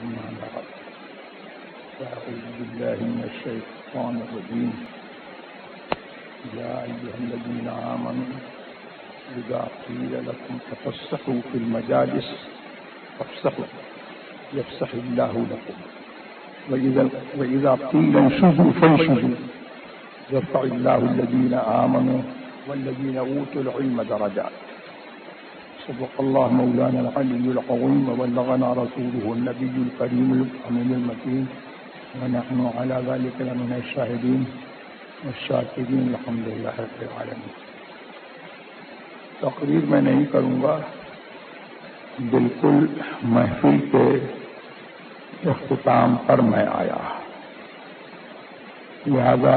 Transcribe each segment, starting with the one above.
أما بعد فأعوذ بالله من الشيطان الرجيم. يا أيها الذين آمنوا إذا قيل لكم تفسحوا في المجالس فافسحوا يفسح الله لكم وإذا قيل انشزوا فانشزوا يرفع الله الذين آمنوا والذين أوتوا العلم درجات. صدق الله مولانا العلي العظيم وبلغنا رسوله النبي الكريم الأمين المكين ونحن على ذلك لمن الشاهدين والشاکرین الحمد للہ رب العالمین. تقریر میں نہیں کروں گا، بالکل محفل کے اختتام پر میں آیا، لہذا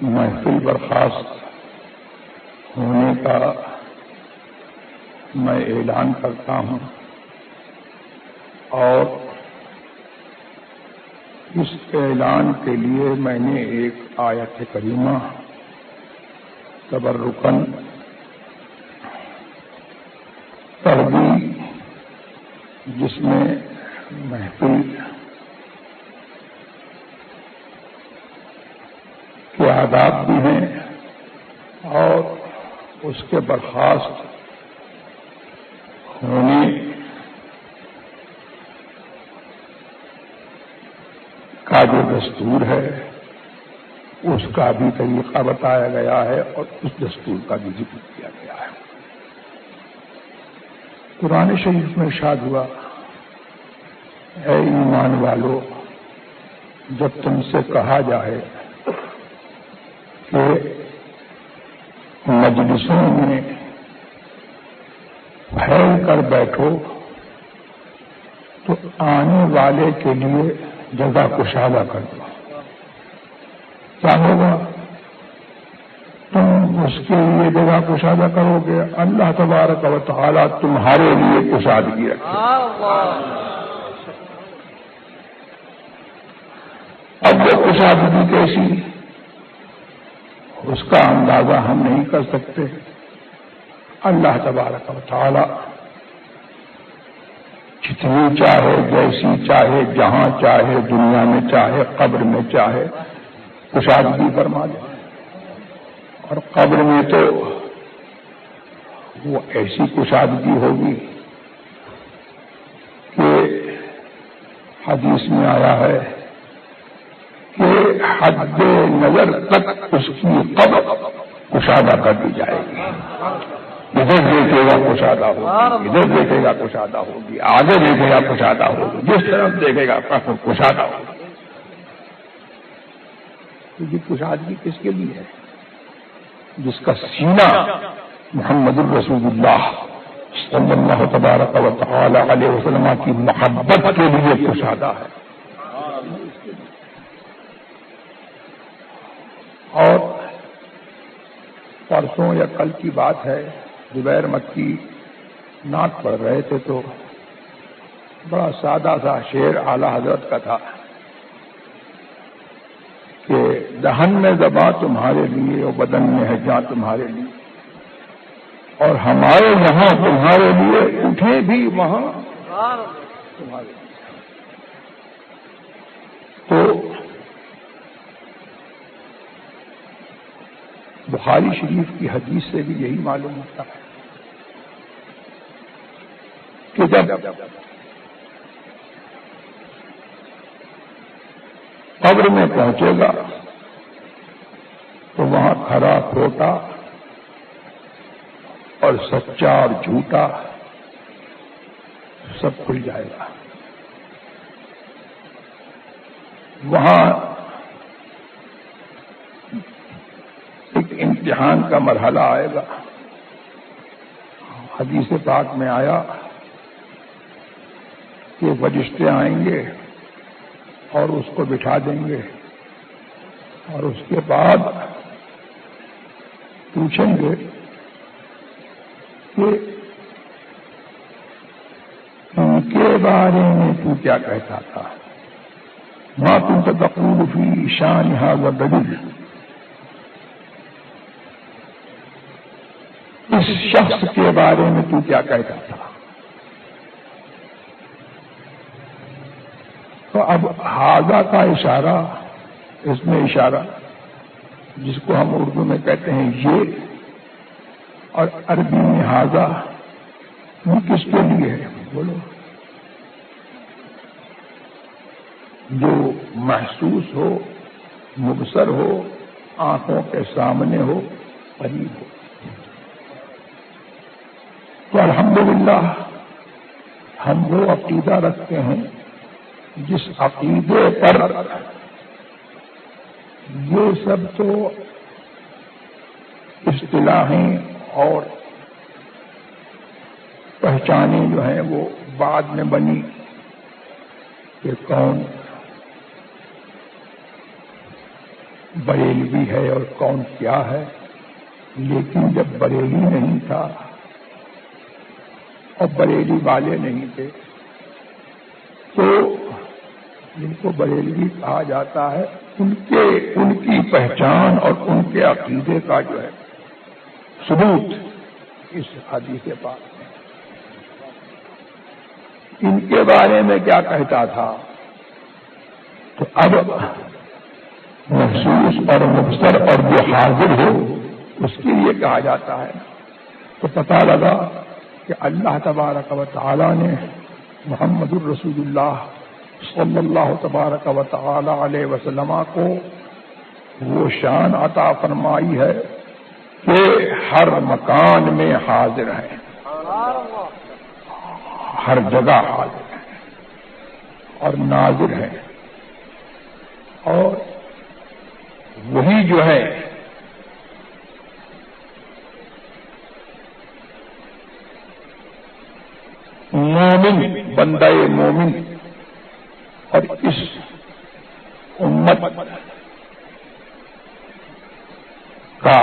محفل برخاست ہونے کا میں اعلان کرتا ہوں، اور اس اعلان کے لیے میں نے ایک آیت کریمہ تبرکاً پڑھ دی، جس میں محفل کے آداب بھی ہیں اور اس کے برخاست ہونے کا جو دستور ہے اس کا بھی طریقہ بتایا گیا ہے اور اس دستور کا بھی ذکر کیا گیا ہے. قرآن شریف میں ارشاد ہوا، اے ایمان والو، جب تم سے کہا جائے کہ مجلسوں میں پھیل کر بیٹھو تو آنے والے کے لیے جگہ کشادہ کر دو. کیا ہوگا؟ تم اس کے لیے جگہ کشادہ کرو گے، اللہ تبارک و تعالی تمہارے لیے کشادگی رکھے. اب وہ کشادگی کیسی، اس کا اندازہ ہم نہیں کر سکتے. اللہ تبارک و تعالی جتنی چاہے، جیسی چاہے، جہاں چاہے، دنیا میں چاہے، قبر میں چاہے، کشادگی فرما دے. اور قبر میں تو وہ ایسی کشادگی ہوگی کہ حدیث میں آیا ہے کہ حد نظر تک اس کی قبر کشادہ کر دی جائے گی. ادھر دیکھے گا کشادہ ہوگی، ادھر دیکھے گا کشادہ ہوگی، آگے دیکھے گا کشادہ ہوگی، جس طرف دیکھے گا کشادہ ہوگی. تو یہ کشادگی کس کے لیے ہے؟ جس کا سینہ محمد الرسول اللہ صلی اللہ تبارک و تعالی علیہ وسلم کی محبت کے لیے کشادہ ہے. اور پرسوں یا کل کی بات ہے، زبیر مکی نعت پڑھ رہے تھے تو بڑا سادہ سا شعر اعلی حضرت کا تھا کہ دہن میں زباں تمہارے لیے اور بدن میں ہے جاں تمہارے لیے، اور ہمارے یہاں تمہارے لیے اٹھے بھی وہاں تمہارے لیے. تو بخاری شریف کی حدیث سے بھی یہی معلوم ہوتا ہے کہ جب قبر میں پہنچے گا تو وہاں کھرا کھوٹا اور سچا اور جھوٹا سب کھل جائے گا. وہاں ایک امتحان کا مرحلہ آئے گا. حدیث پاک میں آیا کہ فرشتے آئیں گے اور اس کو بٹھا دیں گے اور اس کے بعد پوچھیں گے کہ ان کے بارے میں تو کیا کہتا تھا، ما كنت تقول في شان هذا الرجل، اس شخص کے بارے میں تو کیا کہتا تھا. تو اب ہاذا کا اشارہ، اس میں اشارہ جس کو ہم اردو میں کہتے ہیں یہ، اور عربی میں ہاذا، وہ کس کے لیے ہے بولو؟ جو محسوس ہو، مبصر ہو، آنکھوں کے سامنے ہو، قریب ہو۔ تو الحمدللہ ہم وہ عقیدہ رکھتے ہیں جس عقیدے پر یہ سب تو اصطلاحیں اور پہچانیں جو ہیں وہ بعد میں بنی کہ کون بریلوی ہے اور کون کیا ہے، لیکن جب بریلی نہیں تھا اور بریلی والے نہیں تھے تو جن کو بریلوی کہا جاتا ہے ان کی پہچان اور ان کے عقیدے کا جو ہے ثبوت اس حدیث پاک میں۔ ان کے بارے میں کیا کہتا تھا؟ تو اب محسوس اور مبصر اور جو حاضر ہو اس کے لیے کہا جاتا ہے۔ تو پتہ لگا کہ اللہ تبارک و تعالی نے محمد الرسول اللہ صلی اللہ تبارک و تعالی علیہ وسلم کو وہ شان عطا فرمائی ہے کہ ہر مکان میں حاضر ہے، ہر جگہ حاضر ہے اور ناظر ہے، اور وہی جو ہے مومن، بندہ مومن، اور اس امت کا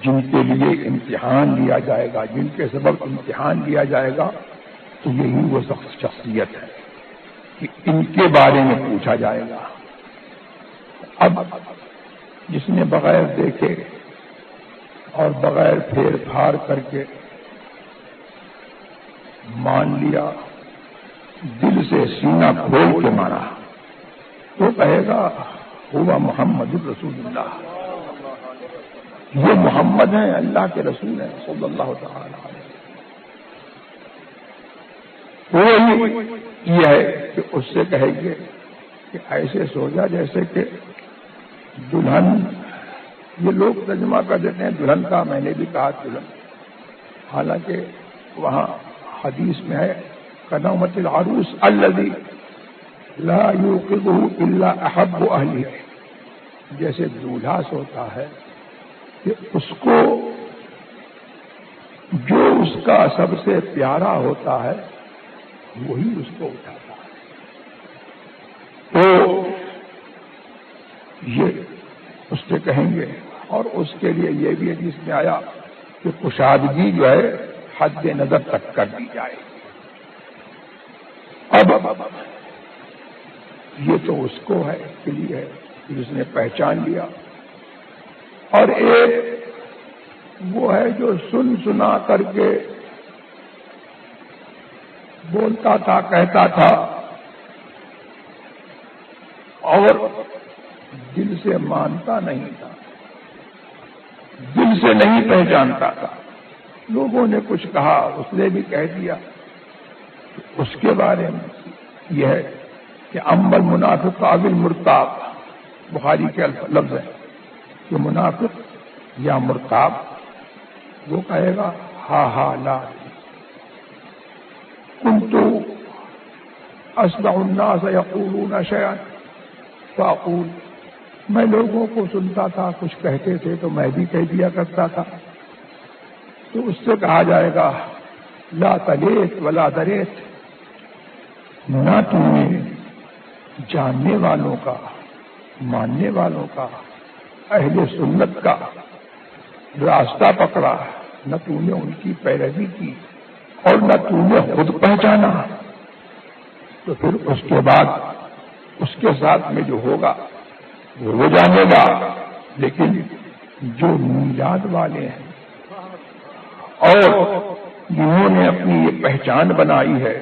جن کے لیے امتحان لیا جائے گا، جن کے سبب امتحان لیا جائے گا، تو یہی وہ شخصیت ہے کہ ان کے بارے میں پوچھا جائے گا۔ اب جس نے بغیر دیکھے اور بغیر پھیر پھاڑ کر کے مان لیا، دل سے سینہ کھول کے مانا، تو کہے گا ہوا محمد الرسول اللہ، یہ محمد ہیں، اللہ کے رسول ہیں صلی اللہ تعالی علیہ وسلم۔ وہی یہ ہے کہ اس سے کہے گے کہ ایسے سوچا جیسے کہ دلہن، یہ لوگ ترجمہ کر دیتے ہیں دلہن کا، میں نے بھی کہا دلہن، حالانکہ وہاں حدیث میں ہے کنومت العروس الذی لا یوقظہ الا احب اہلہ، جیسے دولہا سوتا ہے کہ اس کو جو اس کا سب سے پیارا ہوتا ہے وہی اس کو اٹھاتا ہے۔ تو یہ اس سے کہیں گے، اور اس کے لیے یہ بھی حدیث میں آیا کہ کشادگی جو ہے حد نظر تک کر دی جائے۔ اب یہ تو اس کو ہے کے لیے ہے جس نے پہچان لیا، اور ایک وہ ہے جو سن سنا کر کے بولتا تھا، کہتا تھا، اور دل سے مانتا نہیں تھا، دل سے نہیں پہچانتا تھا۔ لوگوں نے کچھ کہا، اس نے بھی کہہ دیا۔ اس کے بارے میں یہ ہے کہ امل منافق قابل مرتاب، بخاری کے لفظ ہے کہ منافق یا مرتاب وہ کہے گا ہا ہا لا کنت اسمع الناس یقولون شیئا فاقول، میں لوگوں کو سنتا تھا، کچھ کہتے تھے تو میں بھی کہہ دیا کرتا تھا۔ تو اس سے کہا جائے گا لا تلیت ولا دریت، نہ تم نے جاننے والوں کا، ماننے والوں کا، اہل سنت کا راستہ پکڑا، نہ تو نے ان کی پیروی کی اور نہ تو نے خود پہچانا، تو پھر اس کے بعد اس کے ساتھ میں جو ہوگا وہ جانے گا۔ لیکن جو میلاد والے ہیں اور جنہوں نے اپنی یہ پہچان بنائی ہے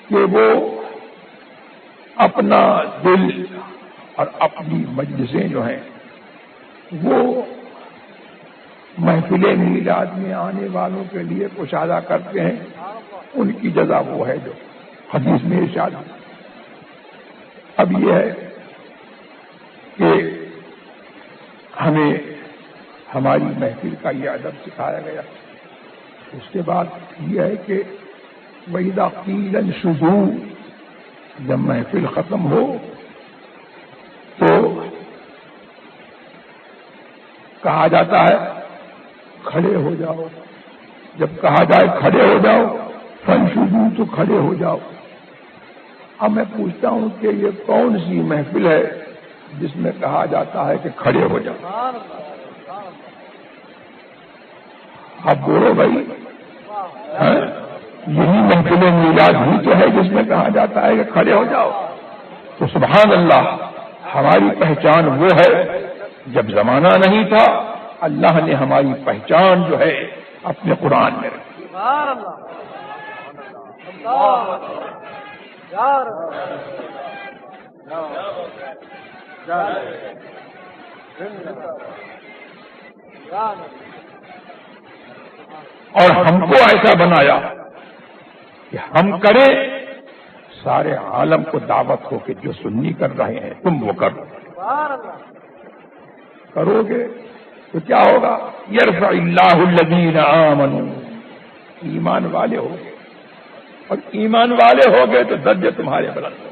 کہ وہ اپنا دل اور اپنی مجلسیں جو ہیں وہ محفل میلاد میں آنے والوں کے لیے کشادہ کرتے ہیں، ان کی جزا وہ ہے جو حدیث میں ارشاد ہے۔ اب یہ ہے کہ ہمیں ہماری محفل کا یہ ادب سکھایا گیا۔ اس کے بعد یہ ہے کہ وَإِذَا قِيلَ انشُزُوا، جب محفل ختم ہو تو کہا جاتا ہے کھڑے ہو جاؤ۔ جب کہا جائے کھڑے ہو جاؤ، فانشزوا تو کھڑے ہو جاؤ۔ اب میں پوچھتا ہوں کہ یہ کون سی محفل ہے جس میں کہا جاتا ہے کہ کھڑے ہو جاؤ؟ اب بولو بھائی، یہی محفل میلاد ہی تو ہے جس میں کہا جاتا ہے کہ کھڑے ہو جاؤ۔ تو سبحان اللہ، ہماری پہچان وہ ہے، جب زمانہ نہیں تھا اللہ نے ہماری پہچان جو ہے اپنے قرآن میں رکھی۔ اور ہم کو ایسا بنایا کہ ہم کریں، سارے عالم کو دعوت ہو کہ جو سنی کر رہے ہیں تم وہ کرو۔ کرو گے تو کیا ہوگا؟ یرفع اللہ الذین آمنوا، ایمان والے ہو گے، اور ایمان والے ہو گئے تو درجے تمہارے بلند ہو۔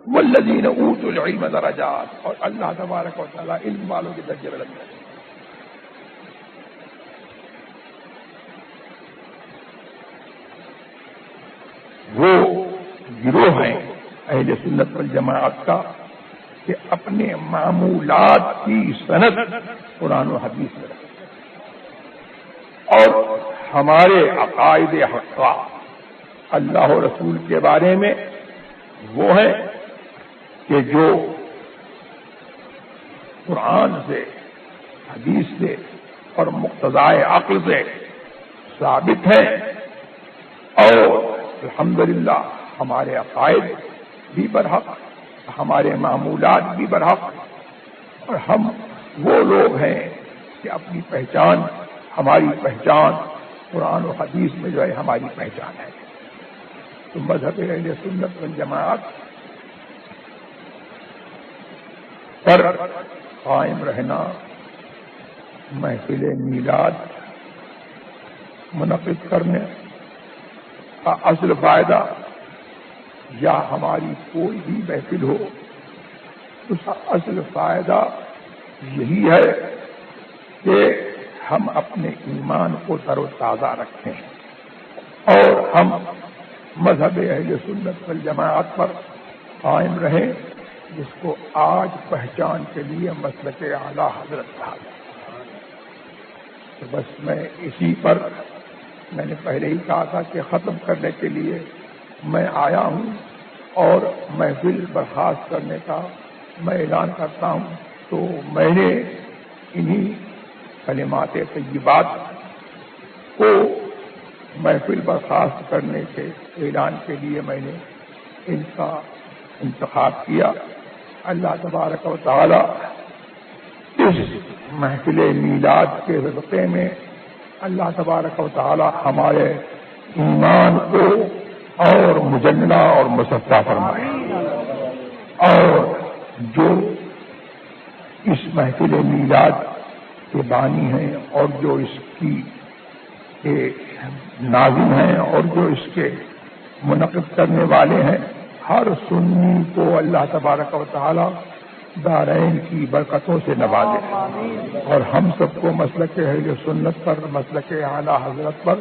والذین اوتوا العلم درجات، اور اللہ تبارک و تعالیٰ علم والوں کے درجے بلند کرے۔ وہ گروہ ہیں اہل سنت والجماعت کا کہ اپنے معمولات کی سند قرآن و حدیث میں رکھتے ہیں، اور ہمارے عقائد حقہ اللہ و رسول کے بارے میں وہ ہیں کہ جو قرآن سے، حدیث سے اور مقتضائے عقل سے ثابت ہیں، اور الحمدللہ ہمارے عقائد بھی برحق، ہمارے معمولات بھی برحق، اور ہم وہ لوگ ہیں کہ اپنی پہچان، ہماری پہچان قرآن و حدیث میں جو ہے ہماری پہچان ہے۔ تو مذہب اہل سنت والجماعت پر قائم رہنا، محفل میلاد منعقد کرنے کا اصل فائدہ، یا ہماری کوئی بھی محفل ہو، اس کا اصل فائدہ یہی ہے کہ ہم اپنے ایمان کو تر و تازہ رکھیں، اور ہم مذہب اہل سنت والجماعت پر قائم رہیں، جس کو آج پہچان کے لیے مسلک اعلیٰ حضرت کہا جاتا ہے۔ تو بس میں اسی پر، میں نے پہلے ہی کہا تھا کہ ختم کرنے کے لیے میں آیا ہوں، اور محفل برخاست کرنے کا میں اعلان کرتا ہوں۔ تو میں نے انہی کلمات طیبات کو محفل برخاست کرنے کے اعلان کے لیے میں نے ان کا انتخاب کیا۔ اللہ تبارک و تعالی اس محفل میلاد کے صدقے میں اللہ تبارک و تعالی ہمارے ایمان کو اور مجنہ اور مصفا فرمائے، اور جو اس محفل میلاد کے بانی ہیں، اور جو اس کی ناظم ہیں، اور جو اس کے منعقد کرنے والے ہیں، ہر سنی کو اللہ تبارک و تعالی دارین کی برکتوں سے نوازے، اور ہم سب کو مسلک اہل سنت پر، مسلک اعلیٰ حضرت پر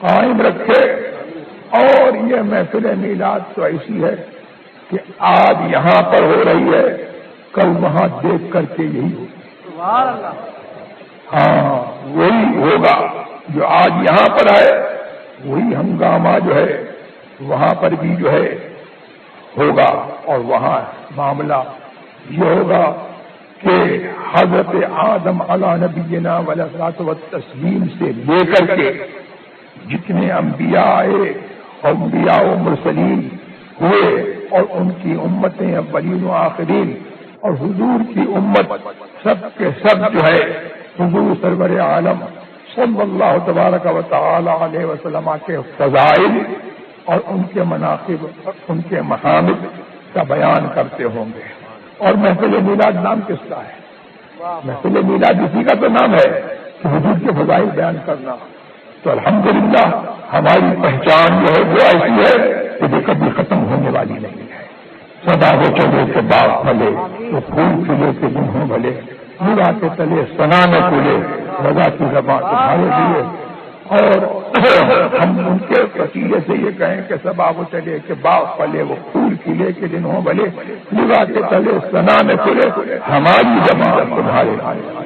قائم رکھے۔ اور یہ محفل میلاد تو ایسی ہے کہ آج یہاں پر ہو رہی ہے، کل وہاں دیکھ کر کے یہی ہوگی۔ ہاں، وہی ہوگا جو آج یہاں پر ہے، وہی ہنگامہ جو ہے وہاں پر بھی جو ہے ہوگا، اور وہاں معاملہ یہ ہوگا کہ حضرت آدم علیہ نبینا والصلاۃ والتسلیم سے لے کر کے جتنے انبیاء آئے، انبیاء و مرسلین ہوئے اور ان کی امتیں اولین و آخرین اور حضور کی امت سب کے سب جو ہے حضور سرور عالم صلی اللہ تبارک و تعالی علیہ وسلم کے فضائل اور ان کے مناقب ان کے محامد کا بیان کرتے ہوں گے۔ اور محفل میلاد نام کس کا ہے؟ محفل میلاد اسی کا تو نام ہے کہ حضور کے فضائل بیان کرنا۔ تو الحمدللہ ہماری پہچان جو ہے وہ ایسی ہے کہ یہ کبھی ختم ہونے والی نہیں ہے۔ سدا ہو چلے کہ باغ پھلے تو پھول کھلے کے دن ہوں بھلے، نگاہ کے تلے سنا نہ کھلے رضا کی زبان تمہارے لیے۔ اور ہم ان کے وسیلے سے یہ کہیں کہ سبا ہو چلے کہ باغ پھلے وہ پھول کھلے کے دن ہوں بھلے، نگاہ کے تلے سنا نہ کھلے ہماری زبان تمہارے لیے۔